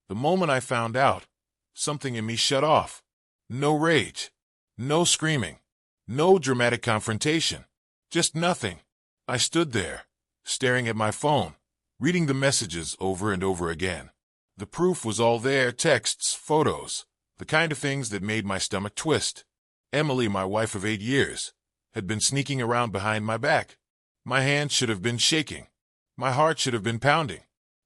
The moment I found out, something in me shut off. No rage. No screaming. No dramatic confrontation. Just nothing. I stood there, staring at my phone, reading the messages over and over again. The proof was all there, texts, photos, the kind of things that made my stomach twist. Emily, my wife of 8 years, had been sneaking around behind my back. My hands should have been shaking. My heart should have been pounding.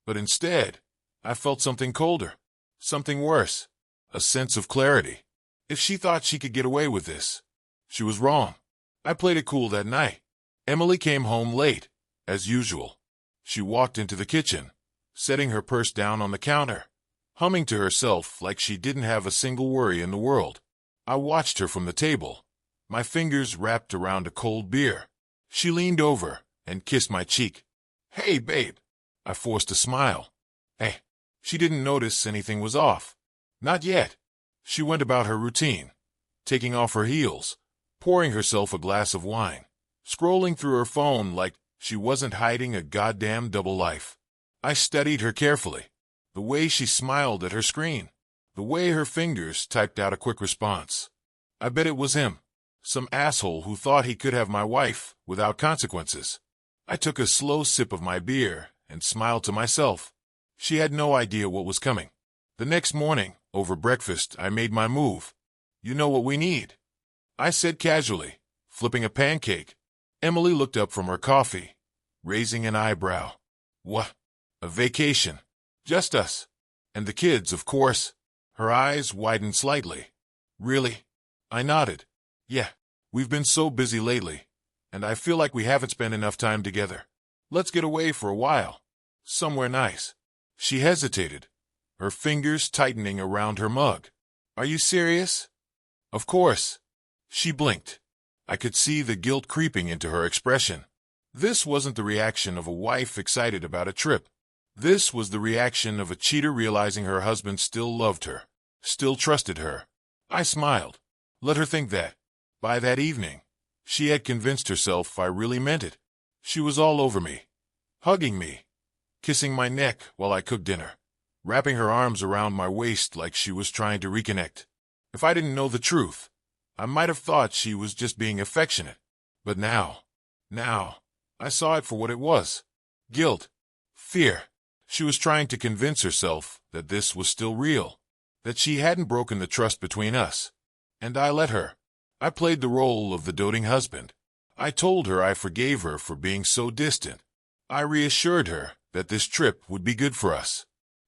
But instead, I felt something colder, something worse, a sense of clarity. If she thought she could get away with this, she was wrong. I played it cool that night. Emily came home late, as usual. She walked into the kitchen, setting her purse down on the counter, humming to herself like she didn't have a single worry in the world. I watched her from the table, my fingers wrapped around a cold beer. She leaned over and kissed my cheek. "Hey, babe." I forced a smile. "Hey." She didn't notice anything was off. Not yet. She went about her routine, taking off her heels, pouring herself a glass of wine, scrolling through her phone like she wasn't hiding a goddamn double life. I studied her carefully. The way she smiled at her screen. The way her fingers typed out a quick response. I bet it was him. Some asshole who thought he could have my wife without consequences. I took a slow sip of my beer and smiled to myself. She had no idea what was coming. The next morning, over breakfast, I made my move. "You know what we need?" I said casually, flipping a pancake. Emily looked up from her coffee, raising an eyebrow. "What? A vacation? Just us? And the kids, of course." Her eyes widened slightly. "Really?" I nodded. "Yeah, we've been so busy lately, and I feel like we haven't spent enough time together. Let's get away for a while. Somewhere nice." She hesitated, her fingers tightening around her mug. "Are you serious?" "Of course." She blinked. I could see the guilt creeping into her expression. This wasn't the reaction of a wife excited about a trip. This was the reaction of a cheater realizing her husband still loved her, still trusted her. I smiled. Let her think that. By that evening, she had convinced herself I really meant it. She was all over me, hugging me, kissing my neck while I cooked dinner, wrapping her arms around my waist like she was trying to reconnect. If I didn't know the truth, I might have thought she was just being affectionate. But now, I saw it for what it was. Guilt. Fear. She was trying to convince herself that this was still real, that she hadn't broken the trust between us. And I let her. I played the role of the doting husband. I told her I forgave her for being so distant. I reassured her that this trip would be good for us.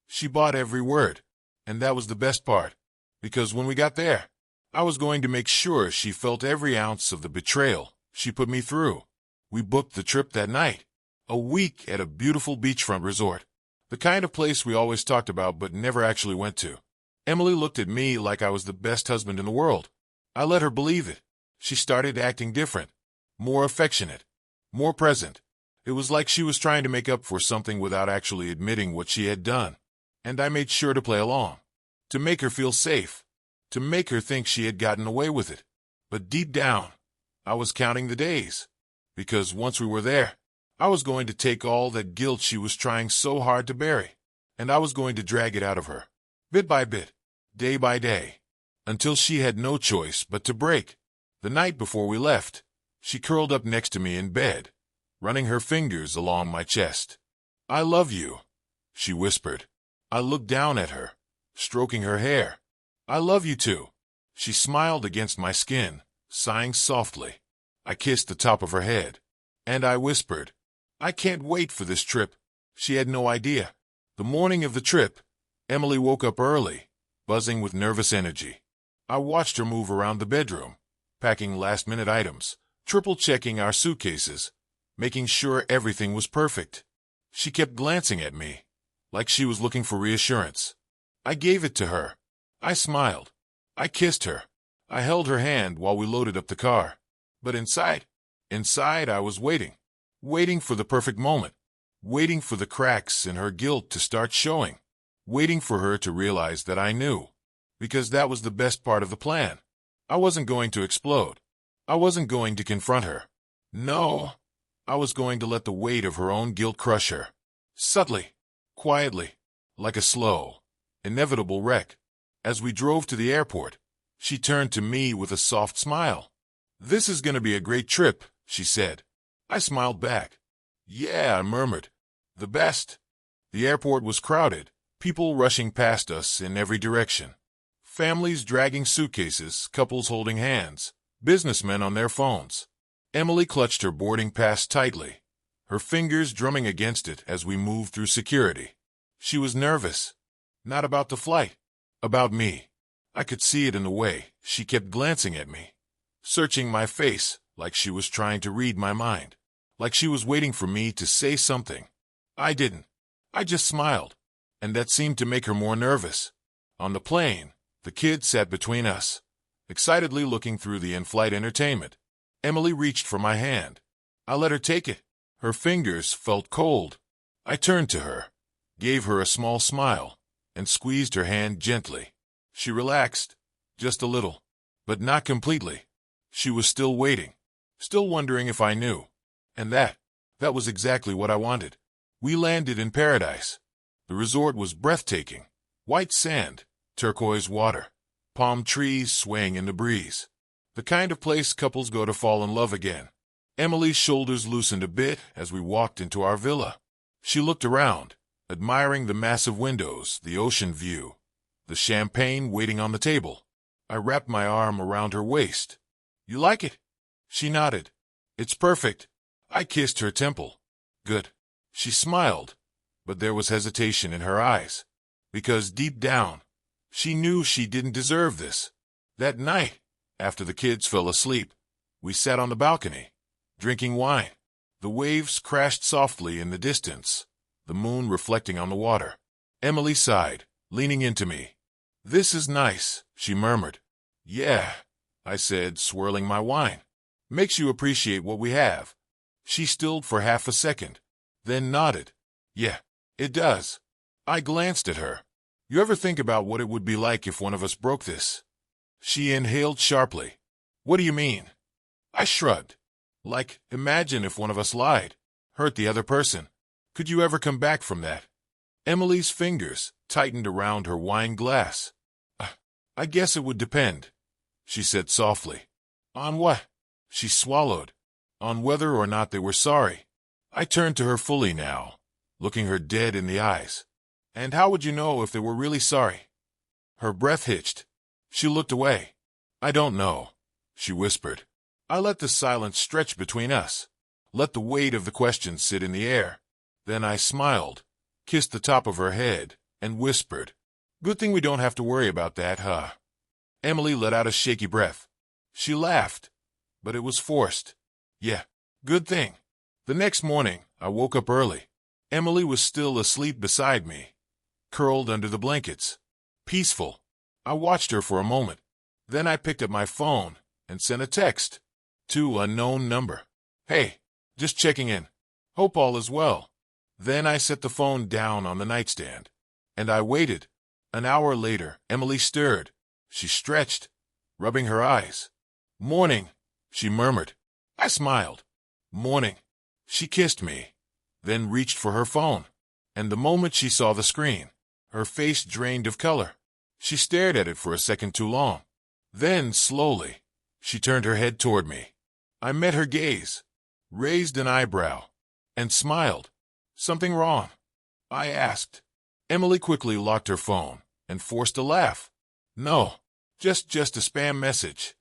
She bought every word, and that was the best part, because when we got there, I was going to make sure she felt every ounce of the betrayal she put me through. We booked the trip that night, a week at a beautiful beachfront resort, the kind of place we always talked about but never actually went to. Emily looked at me like I was the best husband in the world. I let her believe it. She started acting different, more affectionate, more present. It was like she was trying to make up for something without actually admitting what she had done. And I made sure to play along, to make her feel safe, to make her think she had gotten away with it. But deep down, I was counting the days, because once we were there, I was going to take all that guilt she was trying so hard to bury, and I was going to drag it out of her, bit by bit, day by day, until she had no choice but to break. The night before we left, she curled up next to me in bed, running her fingers along my chest. "I love you," she whispered. I looked down at her, stroking her hair. "I love you too." She smiled against my skin, sighing softly. I kissed the top of her head, and I whispered, "I can't wait for this trip." She had no idea. The morning of the trip, Emily woke up early, buzzing with nervous energy. I watched her move around the bedroom, packing last-minute items, triple-checking our suitcases, making sure everything was perfect. She kept glancing at me, like she was looking for reassurance. I gave it to her. I smiled. I kissed her. I held her hand while we loaded up the car. But inside I was waiting for the perfect moment, waiting for the cracks in her guilt to start showing, waiting for her to realize that I knew, because that was the best part of the plan. I wasn't going to explode. I wasn't going to confront her. No, I was going to let the weight of her own guilt crush her, subtly, quietly, like a slow, inevitable wreck. As we drove to the airport, she turned to me with a soft smile. "This is going to be a great trip," she said. I smiled back. "Yeah," I murmured. "The best." The airport was crowded, people rushing past us in every direction. Families dragging suitcases, couples holding hands, businessmen on their phones. Emily clutched her boarding pass tightly, her fingers drumming against it as we moved through security. She was nervous. Not about the flight. About me. I could see it in the way she kept glancing at me, searching my face like she was trying to read my mind, like she was waiting for me to say something. I didn't. I just smiled, and that seemed to make her more nervous. On the plane, the kids sat between us, excitedly looking through the in-flight entertainment. Emily reached for my hand. I let her take it. Her fingers felt cold. I turned to her, gave her a small smile, and squeezed her hand gently. She relaxed, just a little, but not completely. She was still waiting, still wondering if I knew. And that was exactly what I wanted. We landed in paradise. The resort was breathtaking. White sand, turquoise water, palm trees swaying in the breeze. The kind of place couples go to fall in love again. Emily's shoulders loosened a bit as we walked into our villa. She looked around, admiring the massive windows, the ocean view, the champagne waiting on the table. I wrapped my arm around her waist. "You like it?" She nodded. "It's perfect." I kissed her temple. "Good." She smiled, but there was hesitation in her eyes, because deep down, she knew she didn't deserve this. That night, after the kids fell asleep, we sat on the balcony, drinking wine. The waves crashed softly in the distance, the moon reflecting on the water. Emily sighed, leaning into me. "This is nice," she murmured. "Yeah," I said, swirling my wine. "Makes you appreciate what we have." She stilled for half a second, then nodded. "Yeah, it does." I glanced at her. "You ever think about what it would be like if one of us broke this?" She inhaled sharply. "What do you mean?" I shrugged. "Like, imagine if one of us lied, hurt the other person. Could you ever come back from that?" Emily's fingers tightened around her wine glass. "I guess it would depend," she said softly. "On what?" She swallowed. "On whether or not they were sorry." I turned to her fully now, looking her dead in the eyes. "And how would you know if they were really sorry?" Her breath hitched. She looked away. "I don't know," she whispered. I let the silence stretch between us, let the weight of the question sit in the air. Then I smiled, kissed the top of her head, and whispered, "Good thing we don't have to worry about that, huh?" Emily let out a shaky breath. She laughed, but it was forced. "Yeah, good thing." The next morning, I woke up early. Emily was still asleep beside me, curled under the blankets. Peaceful. I watched her for a moment. Then I picked up my phone and sent a text. To unknown number. "Hey, just checking in. Hope all is well." Then I set the phone down on the nightstand. And I waited. An hour later, Emily stirred. She stretched, rubbing her eyes. "Morning," she murmured. I smiled. "Morning." She kissed me, then reached for her phone. And the moment she saw the screen, her face drained of color. She stared at it for a second too long. Then, slowly, she turned her head toward me. I met her gaze, raised an eyebrow, and smiled. "Something wrong?" I asked. Emily quickly locked her phone and forced a laugh. "No, just a spam message."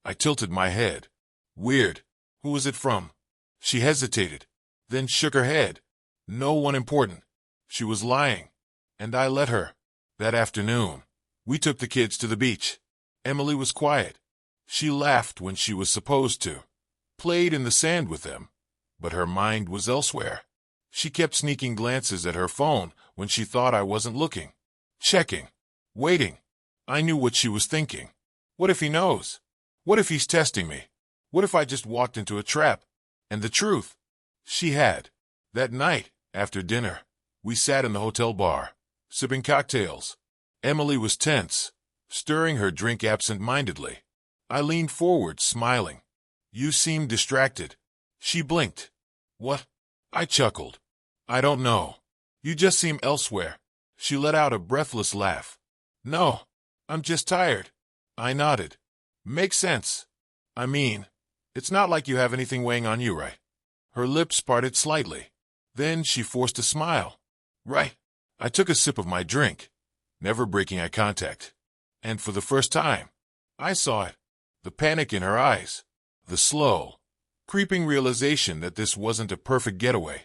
I tilted my head. "Weird. Who was it from?" She hesitated, then shook her head. "No one important." She was lying, and I let her. That afternoon, we took the kids to the beach. Emily was quiet. She laughed when she was supposed to, played in the sand with them, but her mind was elsewhere. She kept sneaking glances at her phone when she thought I wasn't looking. Checking. Waiting. I knew what she was thinking. What if he knows? What if he's testing me? What if I just walked into a trap? And the truth, she had. That night, after dinner, we sat in the hotel bar, sipping cocktails. Emily was tense, stirring her drink absent-mindedly. I leaned forward, smiling. "You seem distracted." She blinked. "What?" I chuckled. "I don't know. You just seem elsewhere." She let out a breathless laugh. No, I'm just tired. I nodded. Makes sense. I mean, it's not like you have anything weighing on you, right? Her lips parted slightly. Then she forced a smile. Right. I took a sip of my drink, never breaking eye contact. And for the first time, I saw it. The panic in her eyes. The slow, creeping realization that this wasn't a perfect getaway.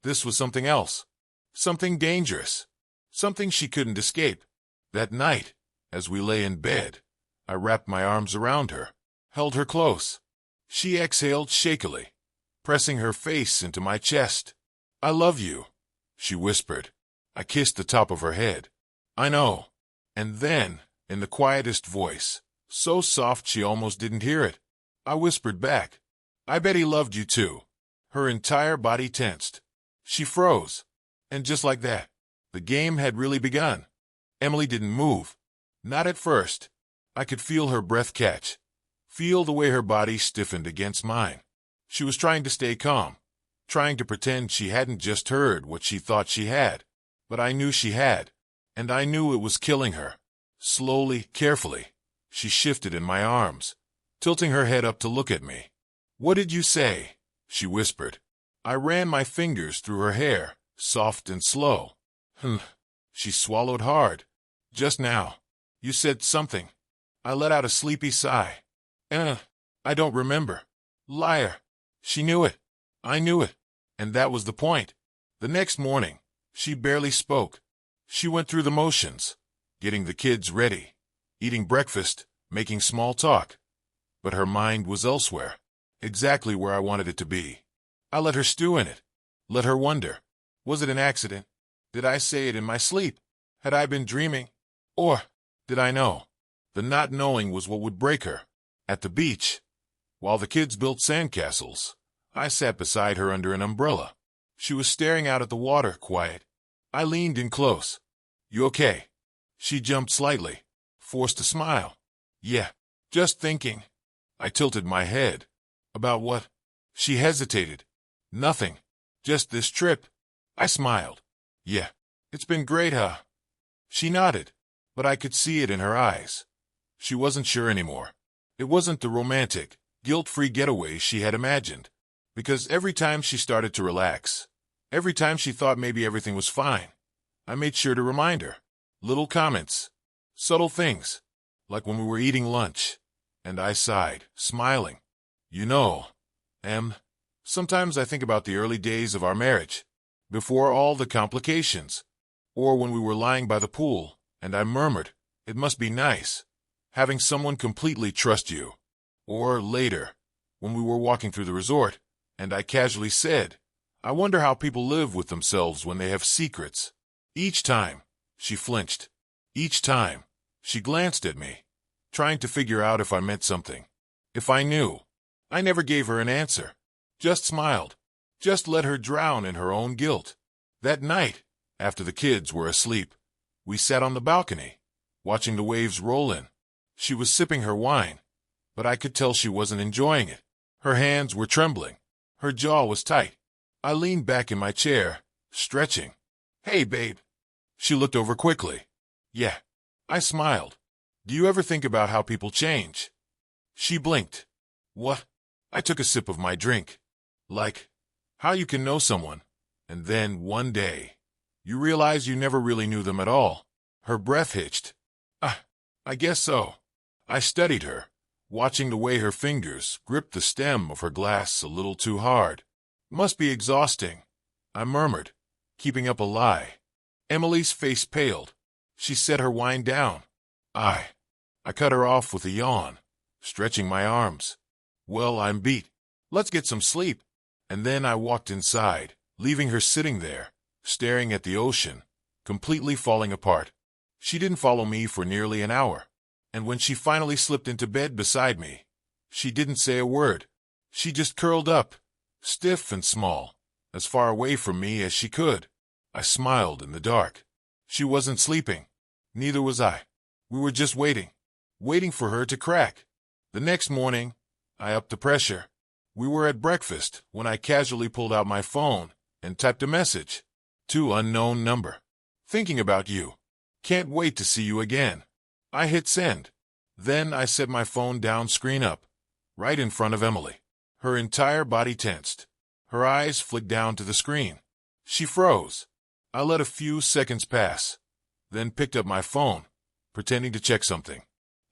This was something else. Something dangerous. Something she couldn't escape. That night, as we lay in bed, I wrapped my arms around her, held her close. She exhaled shakily, pressing her face into my chest. I love you, she whispered. I kissed the top of her head. I know. And then, in the quietest voice, so soft she almost didn't hear it, I whispered back, I bet he loved you too. Her entire body tensed. She froze. And just like that, the game had really begun. Emily didn't move. Not at first. I could feel her breath catch. Feel the way her body stiffened against mine. She was trying to stay calm, trying to pretend she hadn't just heard what she thought she had. But I knew she had, and I knew it was killing her. Slowly, carefully, she shifted in my arms, tilting her head up to look at me. What did you say? She whispered. I ran my fingers through her hair, soft and slow. She swallowed hard. Just now. You said something. I let out a sleepy sigh. I don't remember. Liar. She knew it. I knew it. And that was the point. The next morning, she barely spoke. She went through the motions, getting the kids ready, eating breakfast, making small talk. But her mind was elsewhere, exactly where I wanted it to be. I let her stew in it, let her wonder. Was it an accident? Did I say it in my sleep? Had I been dreaming? Or did I know? The not knowing was what would break her. At the beach, while the kids built sandcastles, I sat beside her under an umbrella. She was staring out at the water, quiet. I leaned in close. You okay? She jumped slightly, forced a smile. Yeah, just thinking. I tilted my head. About what? She hesitated. Nothing. Just this trip. I smiled. Yeah, it's been great, huh? She nodded, but I could see it in her eyes. She wasn't sure anymore. It wasn't the romantic, guilt-free getaway she had imagined. Because every time she started to relax, every time she thought maybe everything was fine, I made sure to remind her. Little comments. Subtle things. Like when we were eating lunch, and I sighed, smiling. You know, Em, sometimes I think about the early days of our marriage, before all the complications. Or when we were lying by the pool, and I murmured, it must be nice, having someone completely trust you. Or later, when we were walking through the resort, and I casually said, I wonder how people live with themselves when they have secrets. Each time, she flinched. Each time, she glanced at me, trying to figure out if I meant something. If I knew. I never gave her an answer. Just smiled. Just let her drown in her own guilt. That night, after the kids were asleep, we sat on the balcony, watching the waves roll in. She was sipping her wine, but I could tell she wasn't enjoying it. Her hands were trembling. Her jaw was tight. I leaned back in my chair, stretching. Hey, babe. She looked over quickly. Yeah. I smiled. Do you ever think about how people change? She blinked. What? I took a sip of my drink. Like, how you can know someone, and then one day, you realize you never really knew them at all. Her breath hitched. I guess so. I studied her, watching the way her fingers gripped the stem of her glass a little too hard. Must be exhausting, I murmured, keeping up a lie. Emily's face paled. She set her wine down. I cut her off with a yawn, stretching my arms. Well, I'm beat. Let's get some sleep. And then I walked inside, leaving her sitting there, staring at the ocean, completely falling apart. She didn't follow me for nearly an hour. And when she finally slipped into bed beside me, she didn't say a word. She just curled up, stiff and small, as far away from me as she could. I smiled in the dark. She wasn't sleeping. Neither was I. We were just waiting for her to crack. The next morning, I upped the pressure. We were at breakfast when I casually pulled out my phone and typed a message. To unknown number. Thinking about you. Can't wait to see you again. I hit send. Then I set my phone down screen up, right in front of Emily. Her entire body tensed. Her eyes flicked down to the screen. She froze. I let a few seconds pass, then picked up my phone, pretending to check something.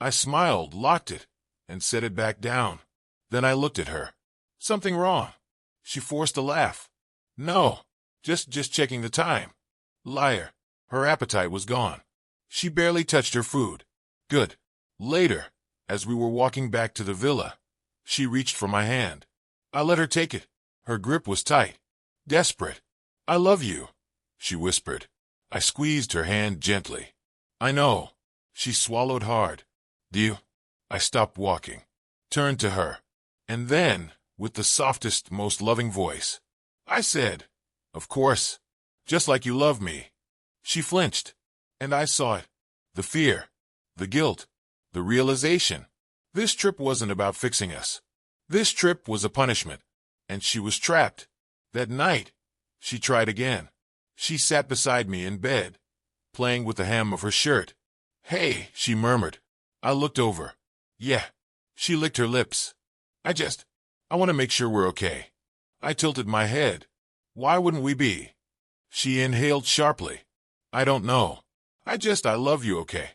I smiled, locked it, and set it back down. Then I looked at her. Something wrong? She forced a laugh. No, just checking the time. Liar. Her appetite was gone. She barely touched her food. Good. Later, as we were walking back to the villa, she reached for my hand. I let her take it. Her grip was tight. Desperate. I love you, she whispered. I squeezed her hand gently. I know. She swallowed hard. Do you? I stopped walking, turned to her, and then, with the softest, most loving voice, I said, of course, just like you love me. She flinched, and I saw it. The fear, the guilt, the realization. This trip wasn't about fixing us. This trip was a punishment, and she was trapped. That night, she tried again. She sat beside me in bed, playing with the hem of her shirt. Hey, she murmured. I looked over. Yeah. She licked her lips. I want to make sure we're okay. I tilted my head. Why wouldn't we be? She inhaled sharply. I don't know. I love you, okay?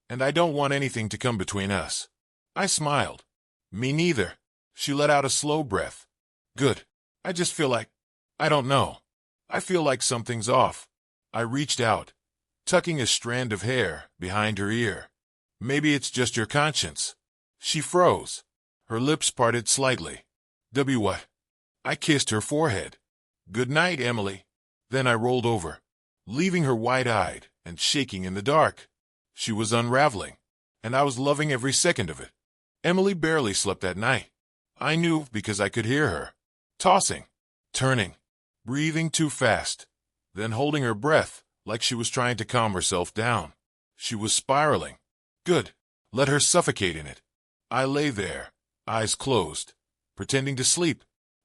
And I don't want anything to come between us. I smiled. Me neither. She let out a slow breath. Good. I just feel like, I don't know. I feel like something's off. I reached out, tucking a strand of hair behind her ear. Maybe it's just your conscience. She froze. Her lips parted slightly. What? I kissed her forehead. Good night, Emily. Then I rolled over, leaving her wide-eyed and shaking in the dark. She was unraveling, and I was loving every second of it. Emily barely slept that night. I knew because I could hear her, tossing, turning, breathing too fast, then holding her breath like she was trying to calm herself down. She was spiraling. Good. Let her suffocate in it. I lay there, eyes closed, pretending to sleep,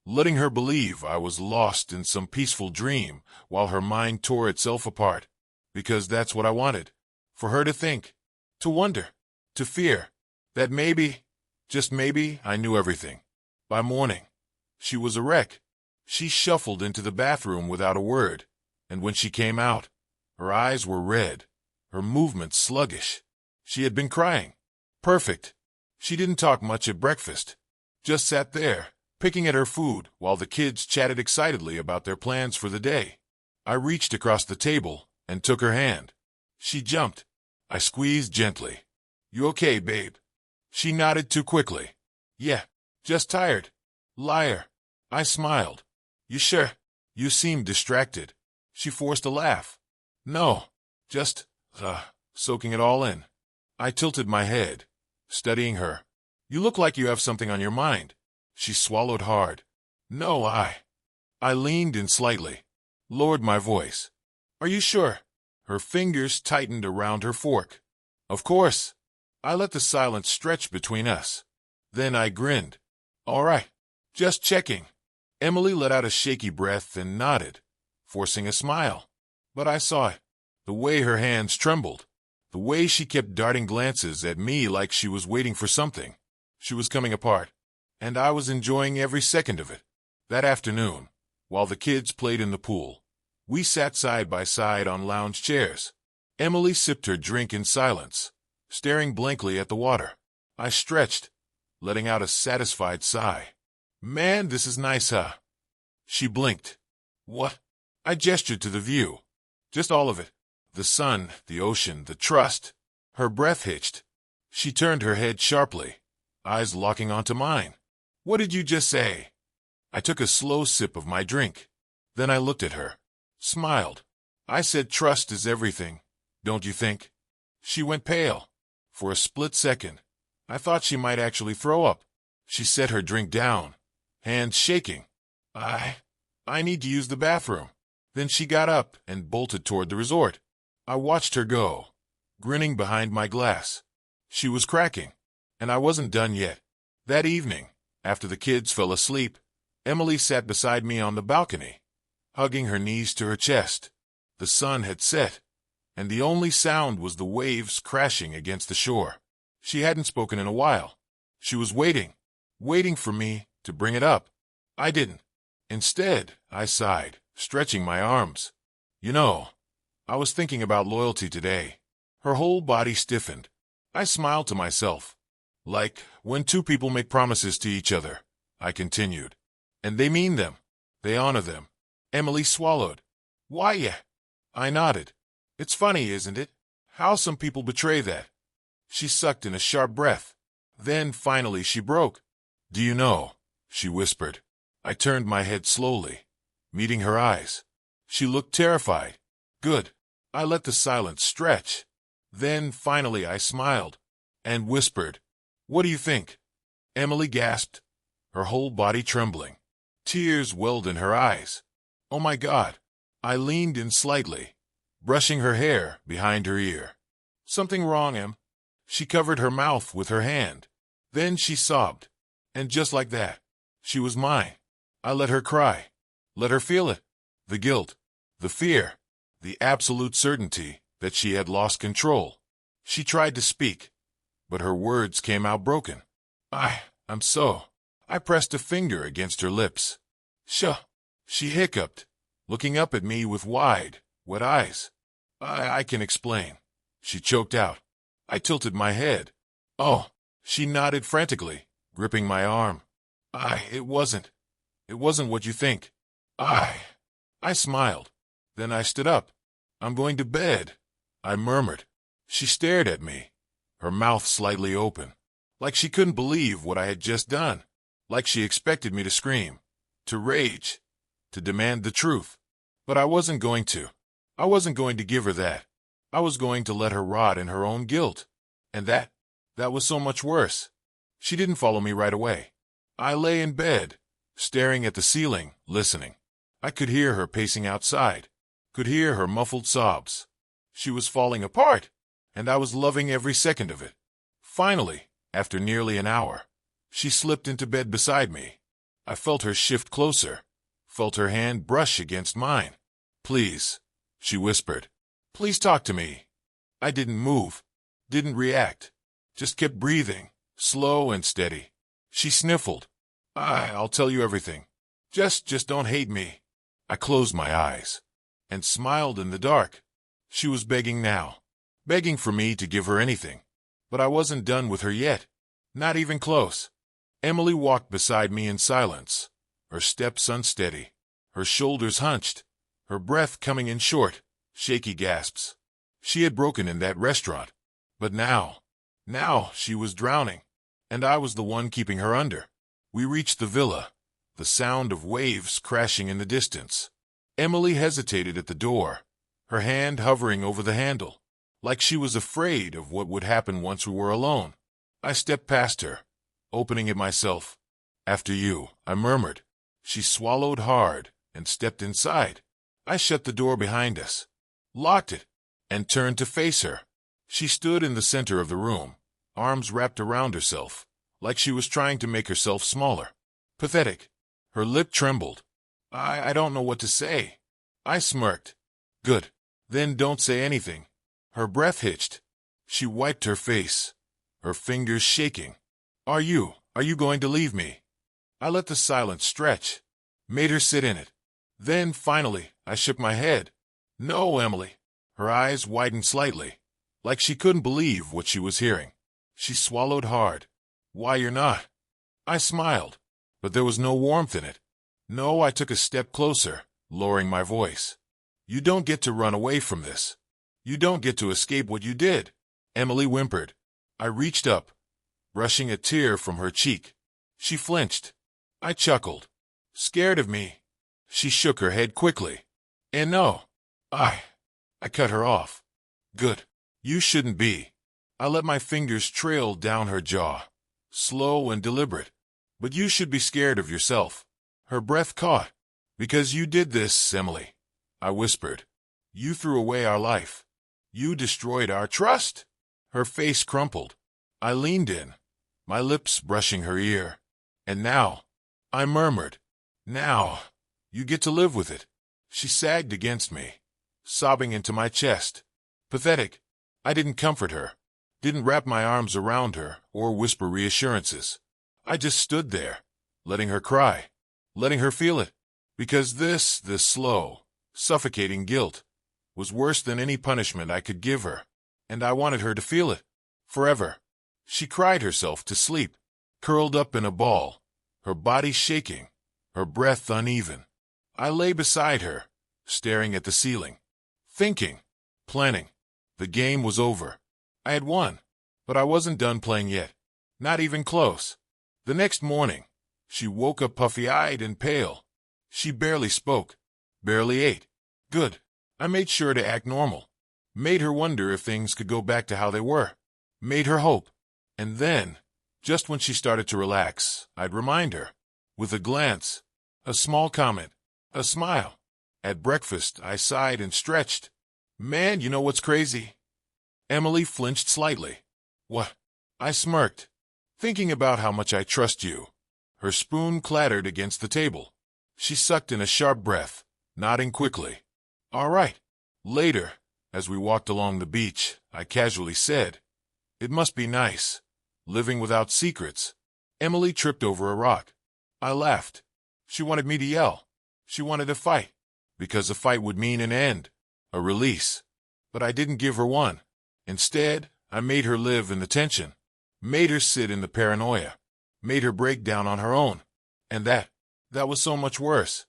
letting her believe I was lost in some peaceful dream while her mind tore itself apart. Because that's what I wanted. For her to think, to wonder, to fear, that maybe, just maybe, I knew everything. By morning, she was a wreck. She shuffled into the bathroom without a word, and when she came out, her eyes were red, her movements sluggish. She had been crying. Perfect. She didn't talk much at breakfast. Just sat there, picking at her food while the kids chatted excitedly about their plans for the day. I reached across the table and took her hand. She jumped. I squeezed gently. You okay, babe? She nodded too quickly. Yeah, just tired. Liar. I smiled. You sure? You seemed distracted. She forced a laugh. No, just, soaking it all in. I tilted my head, studying her. You look like you have something on your mind. She swallowed hard. No, I leaned in slightly, lowered my voice. Are you sure? Her fingers tightened around her fork. Of course. I let the silence stretch between us. Then I grinned. All right. Just checking. Emily let out a shaky breath and nodded, forcing a smile. But I saw it. The way her hands trembled. The way she kept darting glances at me like she was waiting for something. She was coming apart, and I was enjoying every second of it. That afternoon, while the kids played in the pool, we sat side by side on lounge chairs. Emily sipped her drink in silence, staring blankly at the water. I stretched, letting out a satisfied sigh. Man, this is nice, huh? She blinked. What? I gestured to the view. Just all of it. The sun, the ocean, the trust. Her breath hitched. She turned her head sharply, eyes locking onto mine. What did you just say? I took a slow sip of my drink. Then I looked at her, smiled. I said trust is everything, don't you think? She went pale. For a split second, I thought she might actually throw up. She set her drink down, hands shaking. I need to use the bathroom. Then she got up and bolted toward the resort. I watched her go, grinning behind my glass. She was cracking, and I wasn't done yet. That evening, after the kids fell asleep, Emily sat beside me on the balcony, hugging her knees to her chest. The sun had set, and the only sound was the waves crashing against the shore. She hadn't spoken in a while. She was waiting for me to bring it up. I didn't. Instead, I sighed, stretching my arms. You know, I was thinking about loyalty today. Her whole body stiffened. I smiled to myself. Like when two people make promises to each other, I continued. And they mean them. They honor them. Emily swallowed. Why, yeah. I nodded. It's funny, isn't it? How some people betray that. She sucked in a sharp breath. Then, finally, she broke. Do you know? She whispered. I turned my head slowly, meeting her eyes. She looked terrified. Good. I let the silence stretch. Then, finally, I smiled and whispered, What do you think? Emily gasped, her whole body trembling. Tears welled in her eyes. Oh my God. I leaned in slightly, brushing her hair behind her ear. Something wrong, Em? She covered her mouth with her hand. Then she sobbed. And just like that, she was mine. I let her cry. Let her feel it. The guilt, the fear, the absolute certainty that she had lost control. She tried to speak, but her words came out broken. I'm so... I pressed a finger against her lips. Shuh. She hiccuped, looking up at me with wide, wet eyes. I can explain. She choked out. I tilted my head. Oh, she nodded frantically, gripping my arm. It wasn't what you think. I smiled. Then I stood up. I'm going to bed, I murmured. She stared at me, her mouth slightly open, like she couldn't believe what I had just done, like she expected me to scream, to rage, to demand the truth. But I wasn't going to. I wasn't going to give her that. I was going to let her rot in her own guilt. And that was so much worse. She didn't follow me right away. I lay in bed, staring at the ceiling, listening. I could hear her pacing outside, could hear her muffled sobs. She was falling apart, and I was loving every second of it. Finally, after nearly an hour, she slipped into bed beside me. I felt her shift closer, felt her hand brush against mine. Please, she whispered. Please talk to me. I didn't move, didn't react, just kept breathing, slow and steady. She sniffled. I'll tell you everything. Just don't hate me. I closed my eyes and smiled in the dark. She was begging now, begging for me to give her anything. But I wasn't done with her yet, not even close. Emily walked beside me in silence, her steps unsteady, her shoulders hunched, her breath coming in short, shaky gasps. She had broken in that restaurant, but now she was drowning, and I was the one keeping her under. We reached the villa, the sound of waves crashing in the distance. Emily hesitated at the door, her hand hovering over the handle, like she was afraid of what would happen once we were alone. I stepped past her, opening it myself. After you, I murmured. She swallowed hard and stepped inside. I shut the door behind us, locked it, and turned to face her. She stood in the center of the room, arms wrapped around herself, like she was trying to make herself smaller. Pathetic. Her lip trembled. I don't know what to say. I smirked. Good. Then don't say anything. Her breath hitched. She wiped her face, her fingers shaking. Are you going to leave me? I let the silence stretch, made her sit in it. Then, finally, I shook my head. No, Emily. Her eyes widened slightly, like she couldn't believe what she was hearing. She swallowed hard. Why, you're not? I smiled, but there was no warmth in it. No, I took a step closer, lowering my voice. You don't get to run away from this. You don't get to escape what you did. Emily whimpered. I reached up, brushing a tear from her cheek. She flinched. I chuckled. Scared of me? She shook her head quickly. And no. I cut her off. Good. You shouldn't be. I let my fingers trail down her jaw, slow and deliberate. But you should be scared of yourself. Her breath caught. Because you did this, Emily, I whispered. You threw away our life. You destroyed our trust. Her face crumpled. I leaned in, my lips brushing her ear. And now, I murmured, now, you get to live with it. She sagged against me, sobbing into my chest. Pathetic. I didn't comfort her, didn't wrap my arms around her or whisper reassurances. I just stood there, letting her cry, letting her feel it, because this slow, suffocating guilt was worse than any punishment I could give her, and I wanted her to feel it, forever. She cried herself to sleep, curled up in a ball, her body shaking, her breath uneven. I lay beside her, staring at the ceiling, thinking, planning. The game was over. I had won, but I wasn't done playing yet, not even close. The next morning, she woke up puffy-eyed and pale. She barely spoke, barely ate. Good. I made sure to act normal. Made her wonder if things could go back to how they were. Made her hope. And then, just when she started to relax, I'd remind her. With a glance, a small comment, a smile. At breakfast, I sighed and stretched. Man, you know what's crazy? Emily flinched slightly. What? I smirked, thinking about how much I trust you. Her spoon clattered against the table. She sucked in a sharp breath, nodding quickly. All right. Later, as we walked along the beach, I casually said, it must be nice, living without secrets. Emily tripped over a rock. I laughed. She wanted me to yell. She wanted a fight, because a fight would mean an end, a release. But I didn't give her one. Instead, I made her live in the tension, made her sit in the paranoia, made her break down on her own. And that was so much worse.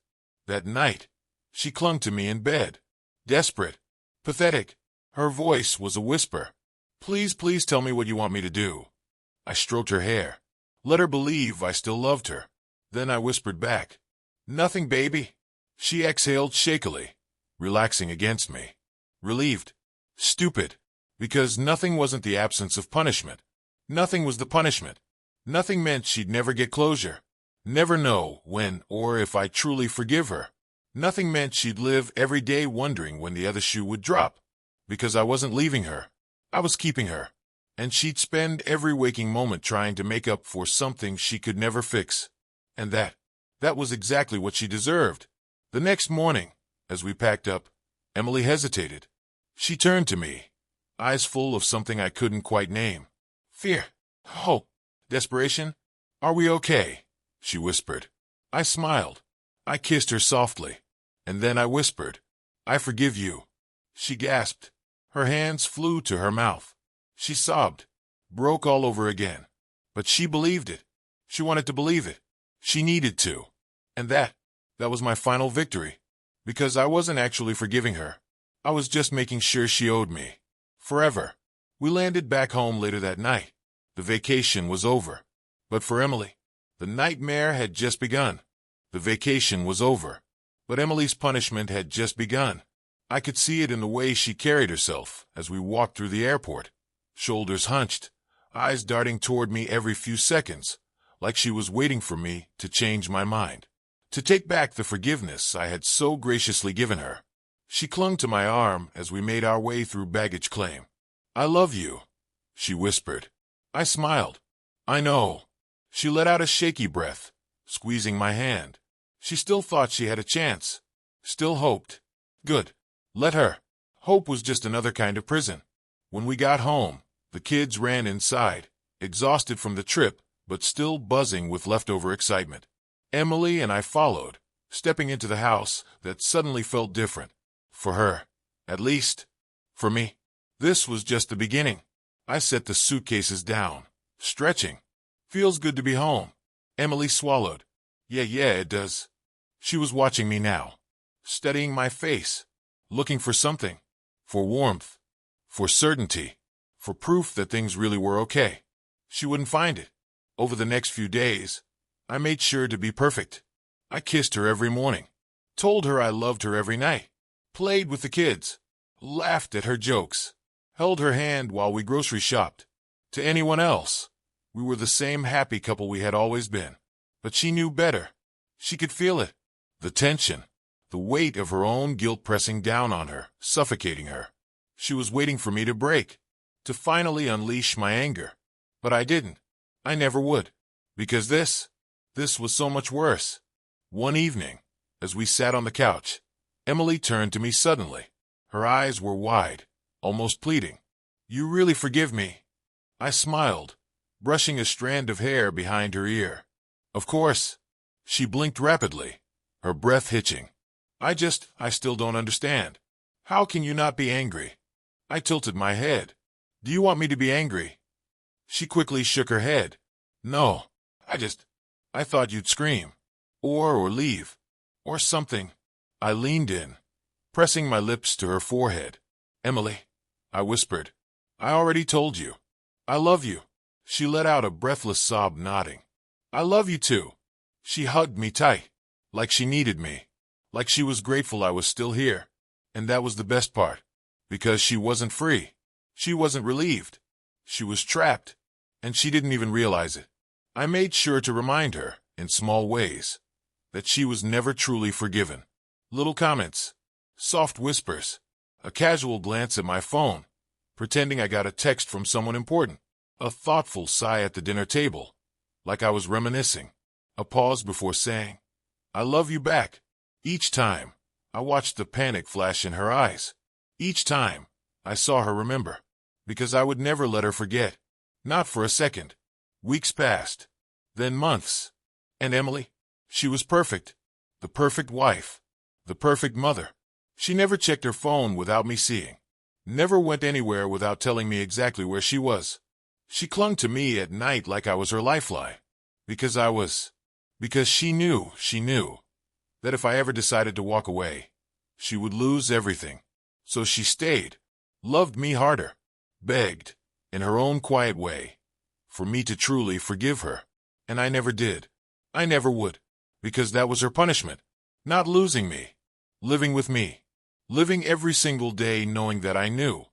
That night, she clung to me in bed, desperate, pathetic. Her voice was a whisper. Please, please tell me what you want me to do. I stroked her hair, let her believe I still loved her. Then I whispered back, nothing, baby. She exhaled shakily, relaxing against me. Relieved. Stupid. Because nothing wasn't the absence of punishment. Nothing was the punishment. Nothing meant she'd never get closure. Never know when or if I truly forgive her. Nothing meant she'd live every day wondering when the other shoe would drop. Because I wasn't leaving her. I was keeping her. And she'd spend every waking moment trying to make up for something she could never fix. And that was exactly what she deserved. The next morning, as we packed up, Emily hesitated. She turned to me, eyes full of something I couldn't quite name. Fear, hope, desperation. Are we okay? She whispered. I smiled. I kissed her softly. And then I whispered, I forgive you. She gasped. Her hands flew to her mouth. She sobbed, broke all over again. But she believed it. She wanted to believe it. She needed to. And that was my final victory. Because I wasn't actually forgiving her. I was just making sure she owed me. Forever. We landed back home later that night. The vacation was over. But for Emily, the nightmare had just begun. The vacation was over. But Emily's punishment had just begun. I could see it in the way she carried herself as we walked through the airport. Shoulders hunched, eyes darting toward me every few seconds, like she was waiting for me to change my mind, to take back the forgiveness I had so graciously given her. She clung to my arm as we made our way through baggage claim. I love you, she whispered. I smiled. I know. She let out a shaky breath, squeezing my hand. She still thought she had a chance. Still hoped. Good. Let her. Hope was just another kind of prison. When we got home, the kids ran inside, exhausted from the trip, but still buzzing with leftover excitement. Emily and I followed, stepping into the house that suddenly felt different. For her, at least. For me, this was just the beginning. I set the suitcases down, stretching. Feels good to be home. Emily swallowed. Yeah, it does. She was watching me now, studying my face, looking for something, for warmth, for certainty, for proof that things really were okay. She wouldn't find it. Over the next few days, I made sure to be perfect. I kissed her every morning, told her I loved her every night, played with the kids, laughed at her jokes, held her hand while we grocery shopped. To anyone else, we were the same happy couple we had always been. But she knew better. She could feel it. The tension, the weight of her own guilt pressing down on her, suffocating her. She was waiting for me to break, to finally unleash my anger. But I didn't. I never would. Because this was so much worse. One evening, as we sat on the couch, Emily turned to me suddenly. Her eyes were wide, almost pleading. You really forgive me? I smiled, brushing a strand of hair behind her ear. Of course. She blinked rapidly, her breath hitching. I still don't understand. How can you not be angry? I tilted my head. Do you want me to be angry? She quickly shook her head. No, I thought you'd scream. Or leave. Or something. I leaned in, pressing my lips to her forehead. Emily, I whispered. I already told you. I love you. She let out a breathless sob, nodding. I love you too. She hugged me tight, like she needed me, like she was grateful I was still here. And that was the best part, because she wasn't free. She wasn't relieved. She was trapped, and she didn't even realize it. I made sure to remind her, in small ways, that she was never truly forgiven. Little comments, soft whispers, a casual glance at my phone, pretending I got a text from someone important, a thoughtful sigh at the dinner table, like I was reminiscing, a pause before saying, I love you back. Each time, I watched the panic flash in her eyes. Each time, I saw her remember, because I would never let her forget. Not for a second. Weeks passed, then months. And Emily? She was perfect. The perfect wife. The perfect mother. She never checked her phone without me seeing. Never went anywhere without telling me exactly where she was. She clung to me at night like I was her lifeline. Because she knew, that if I ever decided to walk away, she would lose everything. So she stayed, loved me harder, begged, in her own quiet way, for me to truly forgive her. And I never did. I never would. Because that was her punishment. Not losing me. Living with me. Living every single day knowing that I knew.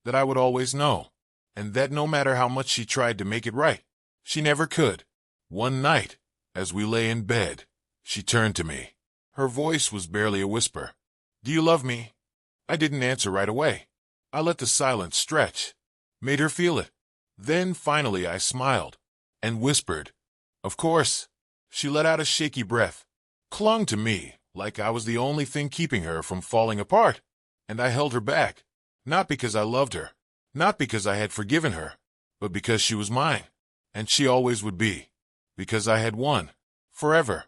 That I would always know. And that no matter how much she tried to make it right, she never could. One night, as we lay in bed, she turned to me. Her voice was barely a whisper. Do you love me? I didn't answer right away. I let the silence stretch. Made her feel it. Then finally I smiled. And whispered. Of course. She let out a shaky breath. Clung to me like I was the only thing keeping her from falling apart. And I held her back. Not because I loved her. Not because I had forgiven her. But because she was mine. And she always would be. Because I had won. Forever.